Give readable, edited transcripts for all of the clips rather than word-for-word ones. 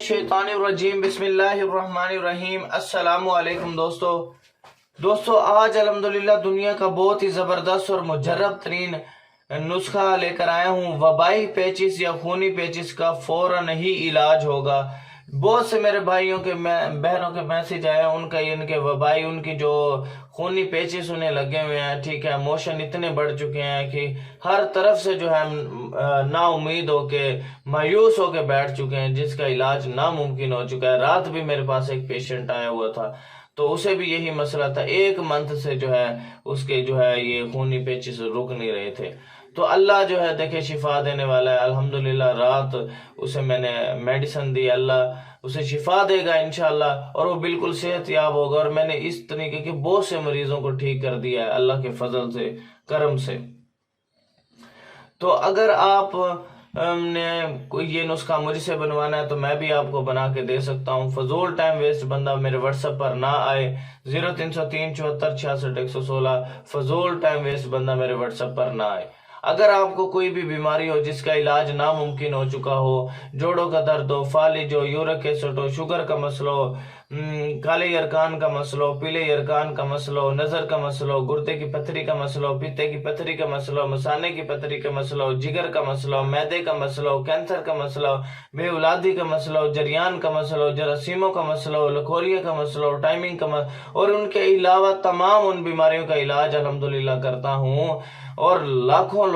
शैतान रजीम बिस्मिल्लाहिर्रहमानिर्रहीम। अस्सलामु अलैकुम दोस्तों आज अल्हम्दुलिल्लाह दुनिया का बहुत ही ज़बरदस्त और मुजर्रब तरीन नुस्खा लेकर आया हूँ। वबाई पेचिस या खूनी पेचिस का फौरन ही इलाज होगा। बहुत से मेरे भाइयों के बहनों के मैसेज आए, इनके वबाई उनकी जो खूनी पेचिस उन्हें लगे हुए हैं, ठीक है, मोशन इतने बढ़ चुके हैं कि हर तरफ से जो है ना उम्मीद होके मायूस होके बैठ चुके हैं, जिसका इलाज नामुमकिन हो चुका है। रात भी मेरे पास एक पेशेंट आया हुआ था, तो उसे भी यही मसला था। एक मंथ से जो है उसके जो है ये खूनी पेचिस रुक नहीं रहे थे। तो अल्लाह जो है देखे शिफा देने वाला है। अल्हम्दुलिल्लाह रात उसे मैंने मेडिसिन दी, अल्लाह उसे शिफा देगा इंशाल्लाह, और वो बिल्कुल सेहतयाब होगा। और मैंने इस तरीके के बहुत से मरीजों को ठीक कर दिया है अल्लाह के फजल से, करम से। तो अगर आप ने कोई ये नुस्खा मुझसे बनवाना है तो मैं भी आपको बना के दे सकता हूँ। फजूल टाइम वेस्ट बंदा मेरे व्हाट्सएप पर ना आए। 0303 74 66 116 फजूल टाइम वेस्ट बंदा मेरे व्हाट्सएप पर ना आए। अगर आपको कोई भी बीमारी हो जिसका इलाज नामुमकिन हो चुका हो, जोड़ों का दर्द हो, फालिज हो, यूरिक एसिड हो, शुगर का मसला हो, काले यरकान का मसला हो, पीले यरकान का मसला हो, नजर का मसला हो, गुर्दे की पथरी का मसला हो, पित्ते की पथरी का मसला हो, मसाने की पथरी का मसला हो, जिगर का मसला हो, मैदे का मसला हो, कैंसर का मसला हो, बेऔलादी का मसला हो, जरियान का मसला हो, जरासीमों का मसला हो, लखोरिया का मसला हो, टाइमिंग का मसला, और उनके अलावा तमाम उन बीमारियों का इलाज अल्हम्दुलिल्लाह करता हूँ। और लाखों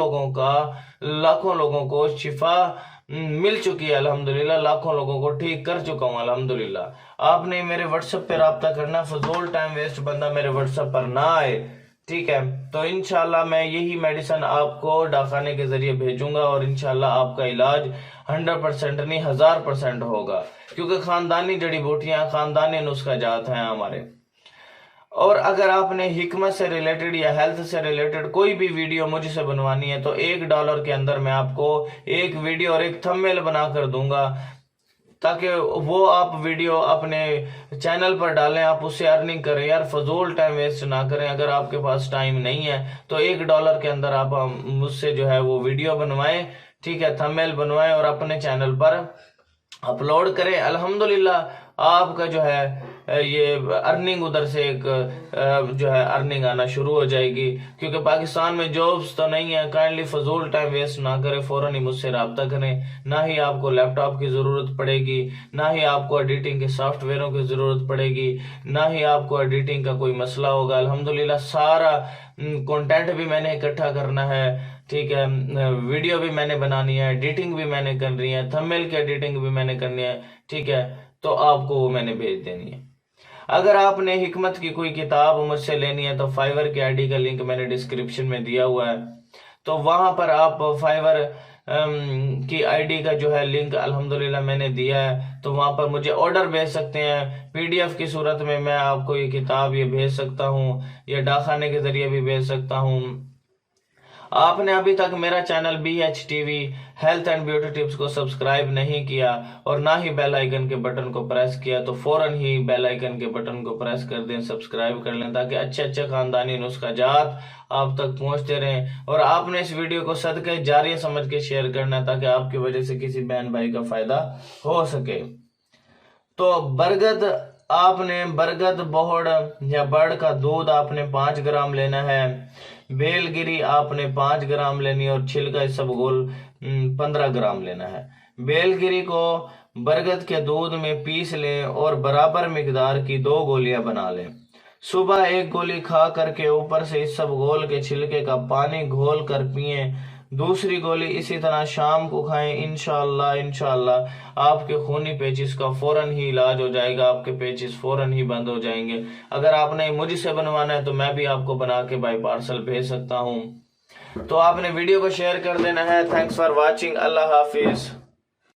लोगों को शिफा मिल चुकी है अल्हम्दुलिल्लाह, लाखों लोगों को ठीक कर चुका हूँ अल्हम्दुलिल्लाह। आपने मेरे व्हाट्सएप पे राब्ता करना, फजूल टाइम वेस्ट बंदा मेरे व्हाट्सएप पर ना आए, ठीक है। तो इंशाल्लाह मैं यही मेडिसिन आपको डाकखाने के जरिए भेजूंगा और इंशाल्लाह आपका इलाज 100% नहीं 1000% होगा, क्योंकि खानदानी जड़ी बूटियां, खानदानी नुस्खा जात हैं हमारे। और अगर आपने हिकमत से रिलेटेड या हेल्थ से रिलेटेड कोई भी वीडियो मुझसे बनवानी है तो $1 के अंदर मैं आपको एक वीडियो और एक थंबनेल बना कर दूंगा, ताकि वो आप वीडियो अपने चैनल पर डालें, आप उससे अर्निंग करें। यार फजूल टाइम वेस्ट ना करें। अगर आपके पास टाइम नहीं है तो $1 के अंदर आप मुझसे जो है वो वीडियो बनवाएं, ठीक है, थंबनेल बनवाएं और अपने चैनल पर अपलोड करें। अल्हम्दुलिल्लाह आपका जो है ये अर्निंग उधर से एक जो है अर्निंग आना शुरू हो जाएगी, क्योंकि पाकिस्तान में जॉब्स तो नहीं है। काइंडली फजूल टाइम वेस्ट ना करें, फौरन ही मुझसे रब्ता करें। ना ही आपको लैपटॉप की ज़रूरत पड़ेगी, ना ही आपको एडिटिंग के सॉफ्टवेयरों की ज़रूरत पड़ेगी, ना ही आपको एडिटिंग का कोई मसला होगा। अल्हम्दुलिल्लाह सारा कंटेंट भी मैंने इकट्ठा करना है, ठीक है, वीडियो भी मैंने बनानी है, एडिटिंग भी मैंने करनी है, थंबनेल की एडिटिंग भी मैंने करनी है, ठीक है, तो आपको वो मैंने भेज देनी है। अगर आपने हिकमत की कोई किताब मुझसे लेनी है तो फाइवर की आईडी का लिंक मैंने डिस्क्रिप्शन में दिया हुआ है, तो वहां पर आप फाइवर की आईडी का जो है लिंक अल्हम्दुलिल्लाह मैंने दिया है, तो वहां पर मुझे ऑर्डर भेज सकते हैं। पीडीएफ की सूरत में मैं आपको ये किताब ये भेज सकता हूँ, या डाकखाने के जरिए भी भेज सकता हूँ। आपने अभी तक मेरा channel BHTV health and beauty tips को सब्सक्राइब नहीं किया और ना ही बेल आइकन के बटन को प्रेस किया, तो फौरन ही बेल आइकन के बटन को प्रेस कर दें, सब्सक्राइब कर लें, ताकि अच्छे खानदानी नुस्खा जात आप तक पहुंचते रहें। और आपने इस वीडियो को सदके जारिया समझ के शेयर करना है, ताकि आपकी वजह से किसी बहन भाई का फायदा हो सके। तो बरगद बोहड़ या बर्ड का दूध आपने 5 ग्राम लेना है। बेलगिरी आपने 5 ग्राम लेनी है और छिलका इसबगोल 15 ग्राम लेना है। बेलगिरी को बरगद के दूध में पीस लें और बराबर मिकदार की 2 गोलियां बना लें। सुबह 1 गोली खा करके ऊपर से इसबगोल के छिलके का पानी घोल कर पिए। दूसरी गोली इसी तरह शाम को खाएं। इंशाल्लाह आपके खूनी पेचिस का फौरन ही इलाज हो जाएगा, आपके पेचिस फौरन ही बंद हो जाएंगे। अगर आपने मुझसे बनवाना है तो मैं भी आपको बना के बाय पार्सल भेज सकता हूँ। तो आपने वीडियो को शेयर कर देना है। Thanks for watching. Allah Hafiz.